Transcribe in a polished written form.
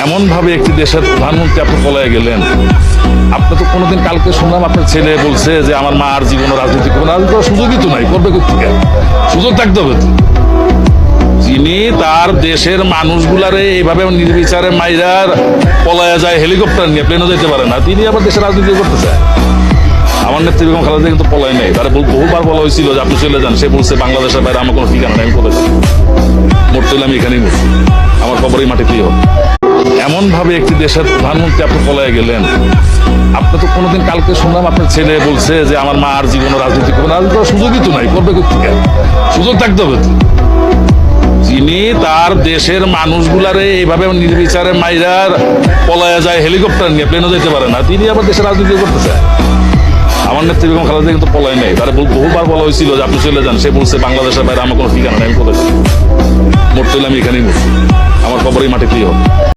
এমন ভাবে একটি দেশের প্রধানমন্ত্রী আপনি পলায় গেলেন। আপনি তো কোনোদিন কালকে শুনলাম আপনার ছেলে বলছে যে আমার মা আর জীবনে রাজনীতি করবে না, রাজনীতি করার সুযোগই তো নাই, করবে কোথেকে? সুযোগ থাকতে হবে তো। যিনি তার দেশের মানুষগুলারে এইভাবে নির্বিচারে মাইরার পলায়া যায় হেলিকপ্টার নিয়ে, প্লেনও যেতে পারে না, তিনি আবার দেশের রাজনীতি করতে চায়। আমার নেত্রী বেগম খালেদা কিন্তু পলায় নেই, তারা বহুবার বলা হয়েছিল যে আপনি চলে যান, সে বলছে বাংলাদেশের বাইরে আমার কোনো ঠিকানা নেই, আমি কোথায় যাবো? মরতে হলে আমি এখানেই মরছি, আমার খবরই মাটিতেই হবে। এমন ভাবে একটি দেশের প্রধানমন্ত্রী আপনি পলায় গেলেন। আপনি তো কোনোদিন কালকে শুনলাম আপনার ছেলে বলছে যে আমার মা আর জীবনে রাজনীতি করবে না, রাজনীতি করার সুযোগই তো নাই, করবে কোথেকে? সুযোগ থাকতে হবে তো। যিনি তার দেশের মানুষগুলারে এইভাবে নির্বিচারে মাইরার পলায়া যায় হেলিকপ্টার নিয়ে, প্লেনও যেতে পারে না, তিনি আবার দেশের রাজনীতি করতে চায়। আমার নেত্রী বেগম খালেদা কিন্তু পলায় নেই, তারা বহুবার বলা হয়েছিল যে আপনি চলে যান, সে বলছে বাংলাদেশের বাইরে আমার কোনো ঠিকানা নেই, আমি কোথায় যাবো? মরতে হলে আমি এখানেই মরছি, আমার খবরই মাটিতেই হবে।